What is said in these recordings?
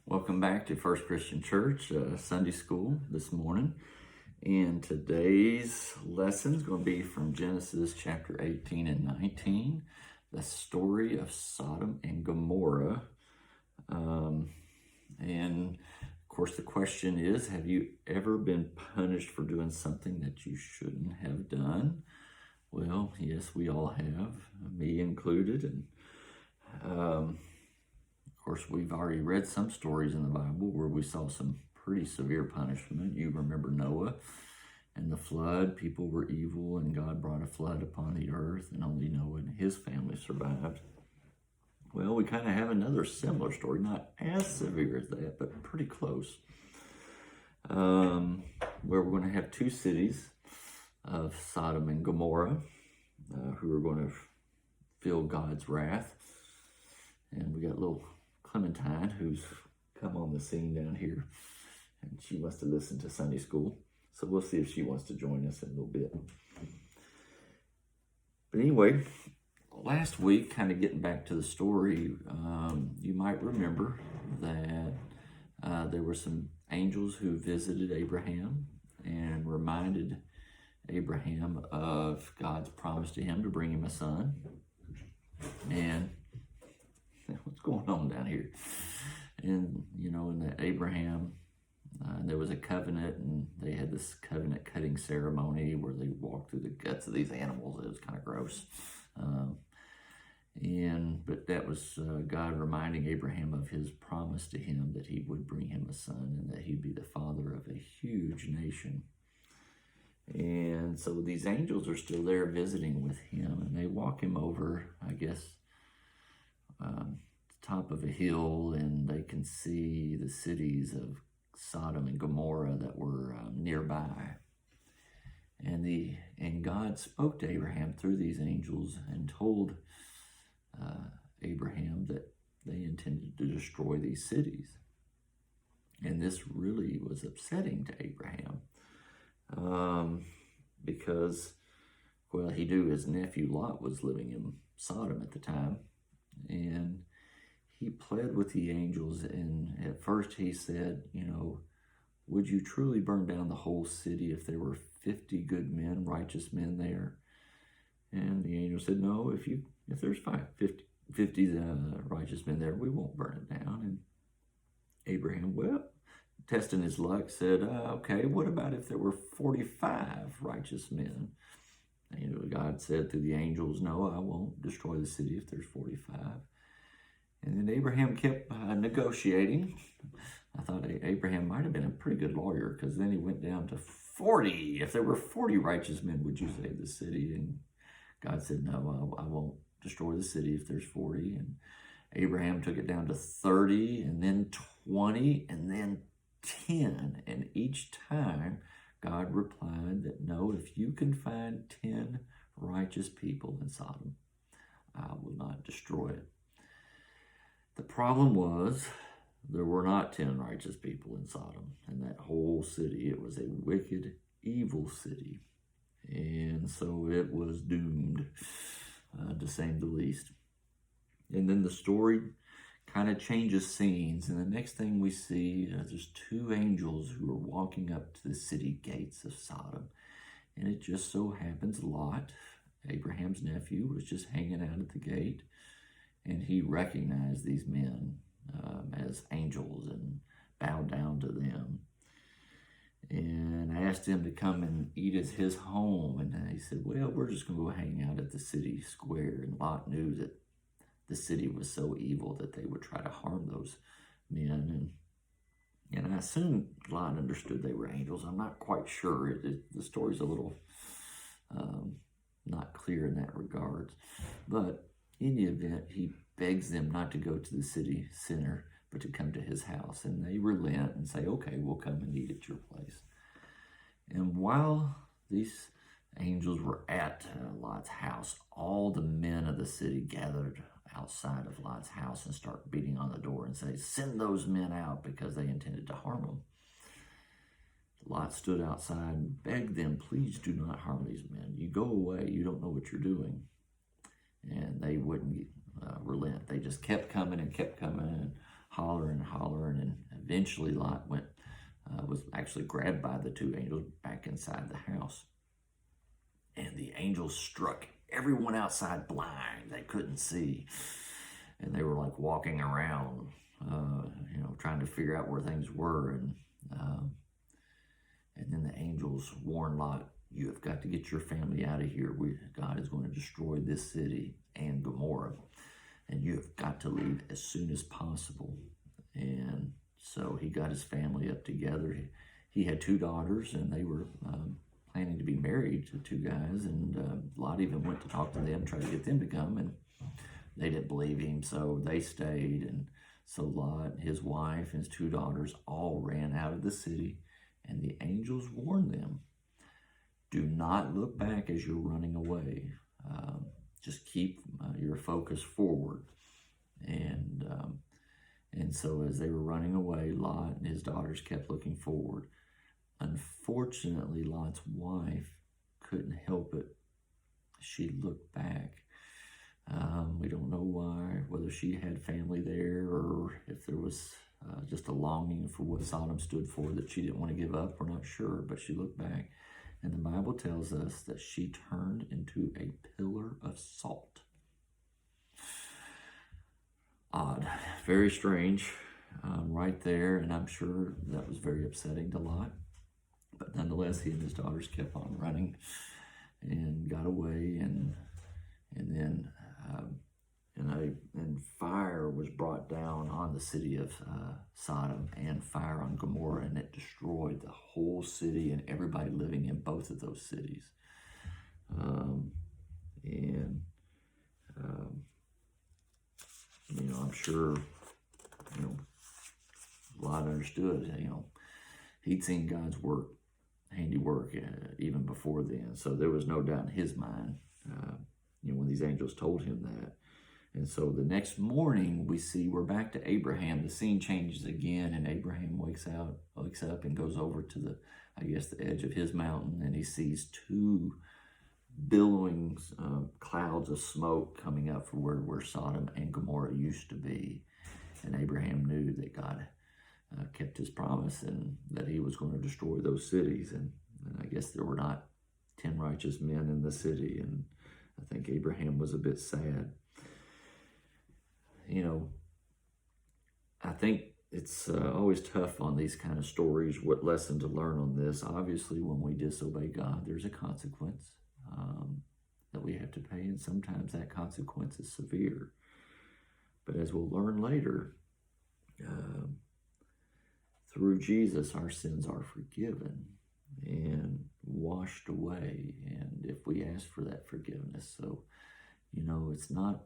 Welcome back to First Christian Church Sunday School this morning. And today's lesson is going to be from Genesis chapter 18 and 19, the story of Sodom and Gomorrah. And of course, the question is, have you ever been punished for doing something that you shouldn't have done? Well, yes, we all have, me included. And of course, we've already read some stories in the Bible where we saw some pretty severe punishment. You remember Noah and the flood. People were evil and God brought a flood upon the earth and only Noah and his family survived. Well, we kind of have another similar story, not as severe as that, but pretty close, where we're going to have two cities of Sodom and Gomorrah who are going to feel God's wrath. And we got little Clementine, who's come on the scene down here, and she wants to listen to Sunday school. So we'll see if she wants to join us in a little bit. But anyway, last week, kind of getting back to the story, you might remember that there were some angels who visited Abraham and reminded Abraham of God's promise to him to bring him a son. And what's going on down here? And, in the Abraham, there was a covenant, and they had this covenant cutting ceremony where they walked through the guts of these animals. It was kind of gross. But that was God reminding Abraham of his promise to him that he would bring him a son and that he'd be the father of a huge nation. And so these angels are still there visiting with him, and they walk him over, I guess, top of a hill, and they can see the cities of Sodom and Gomorrah that were nearby. And God spoke to Abraham through these angels and told Abraham that they intended to destroy these cities. And this really was upsetting to Abraham because, well, he knew his nephew Lot was living in Sodom at the time. And he pled with the angels, and at first he said, would you truly burn down the whole city if there were 50 good men, righteous men there? And the angel said, no, if there's 50 righteous men there, we won't burn it down. And Abraham, well, testing his luck, said, okay, what about if there were 45 righteous men? And God said through the angels, no, I won't destroy the city if there's 45. And then Abraham kept negotiating. I thought Abraham might have been a pretty good lawyer, because then he went down to 40. If there were 40 righteous men, would you save the city? And God said, no, I won't destroy the city if there's 40. And Abraham took it down to 30, and then 20, and then 10. And each time, God replied that, no, if you can find 10 righteous people in Sodom, I will not destroy it. The problem was there were not 10 righteous people in Sodom and that whole city. It was a wicked, evil city. And so it was doomed, to say the least. And then the story kind of changes scenes. And the next thing we see, there's two angels who are walking up to the city gates of Sodom. And it just so happens Lot, Abraham's nephew, was just hanging out at the gate. And he recognized these men as angels and bowed down to them and asked him to come and eat at his home. And he said, well, we're just going to go hang out at the city square. And Lot knew that the city was so evil that they would try to harm those men. And I assume Lot understood they were angels. I'm not quite sure. The story's a little not clear in that regard. But in the event, he begs them not to go to the city center, but to come to his house. And they relent and say, okay, we'll come and eat at your place. And while these angels were at Lot's house, all the men of the city gathered outside of Lot's house and start beating on the door and say, send those men out, because they intended to harm him. Lot stood outside and begged them, please do not harm these men. You go away, you don't know what you're doing. And they wouldn't relent. They just kept coming and hollering, and eventually Lot was actually grabbed by the two angels back inside the house. And the angels struck everyone outside blind. They couldn't see. And they were like walking around, trying to figure out where things were. And then the angels warned Lot, you have got to get your family out of here. God is going to destroy this city and Gomorrah. And you have got to leave as soon as possible. And so he got his family up together. He had two daughters, and they were planning to be married to two guys. And Lot even went to talk to them, try to get them to come. And they didn't believe him, so they stayed. And so Lot, his wife, and his two daughters all ran out of the city. And the angels warned them, do not look back as you're running away. Just keep your focus forward. And so as they were running away, Lot and his daughters kept looking forward. Unfortunately, Lot's wife couldn't help it. She looked back. We don't know why, whether she had family there or if there was just a longing for what Sodom stood for that she didn't want to give up. We're not sure, but she looked back. And the Bible tells us that she turned into a pillar of salt. Odd, very strange, right there, and I'm sure that was very upsetting to Lot. But nonetheless, he and his daughters kept on running and got away, and then fire was brought down on the city of Sodom and fire on Gomorrah, and it destroyed the whole city and everybody living in both of those cities. I'm sure, Lot understood, he'd seen God's handiwork even before then. So there was no doubt in his mind, when these angels told him that. And so the next morning we're back to Abraham. The scene changes again, and Abraham wakes up and goes over to the edge of his mountain, and he sees two billowing clouds of smoke coming up from where Sodom and Gomorrah used to be. And Abraham knew that God kept his promise and that he was going to destroy those cities. And I guess there were not 10 righteous men in the city, and I think Abraham was a bit sad. I think it's always tough on these kind of stories, what lesson to learn on this. Obviously, when we disobey God, there's a consequence that we have to pay, and sometimes that consequence is severe. But as we'll learn later, through Jesus, our sins are forgiven and washed away, and if we ask for that forgiveness. So, it's not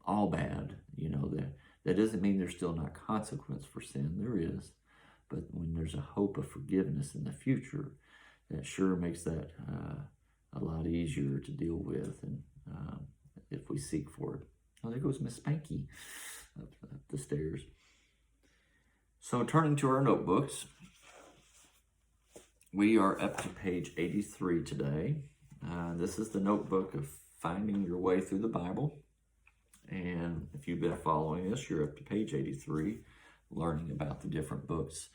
all bad. That doesn't mean there's still not consequence for sin. There is. But when there's a hope of forgiveness in the future, that sure makes that a lot easier to deal with, and if we seek for it. Oh, there goes Miss Spanky up the stairs. So turning to our notebooks, we are up to page 83 today. This is the notebook of finding your way through the Bible. And if you've been following us, you're up to page 83, learning about the different books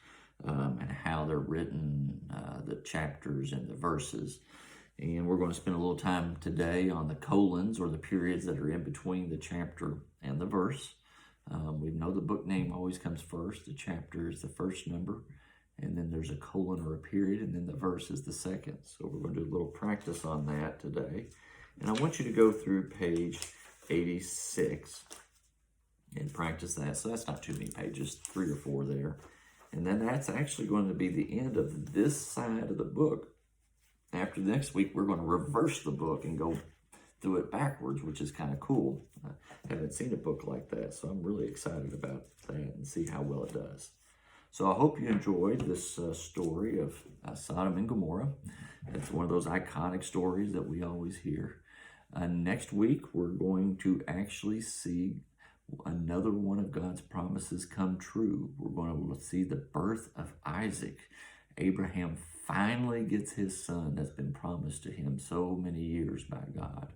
and how they're written, the chapters and the verses. And we're going to spend a little time today on the colons, or the periods that are in between the chapter and the verse. We know the book name always comes first. The chapter is the first number, and then there's a colon or a period, and then the verse is the second. So we're going to do a little practice on that today. And I want you to go through page 86 and practice that. So that's not too many pages, 3 or 4 there. And then that's actually going to be the end of this side of the book. After next week, we're going to reverse the book and go through it backwards, which is kind of cool. I haven't seen a book like that, so I'm really excited about that and see how well it does. So I hope you enjoyed this story of Sodom and Gomorrah. It's one of those iconic stories that we always hear. Next week, we're going to actually see another one of God's promises come true. We're going to see the birth of Isaac. Abraham finally gets his son that's been promised to him so many years by God.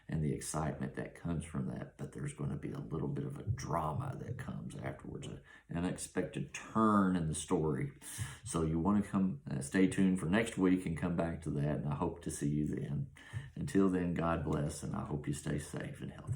and the excitement that comes from that, but there's going to be a little bit of a drama that comes afterwards, an unexpected turn in the story. So you want to come, stay tuned for next week and come back to that, and I hope to see you then. Until then, God bless, and I hope you stay safe and healthy.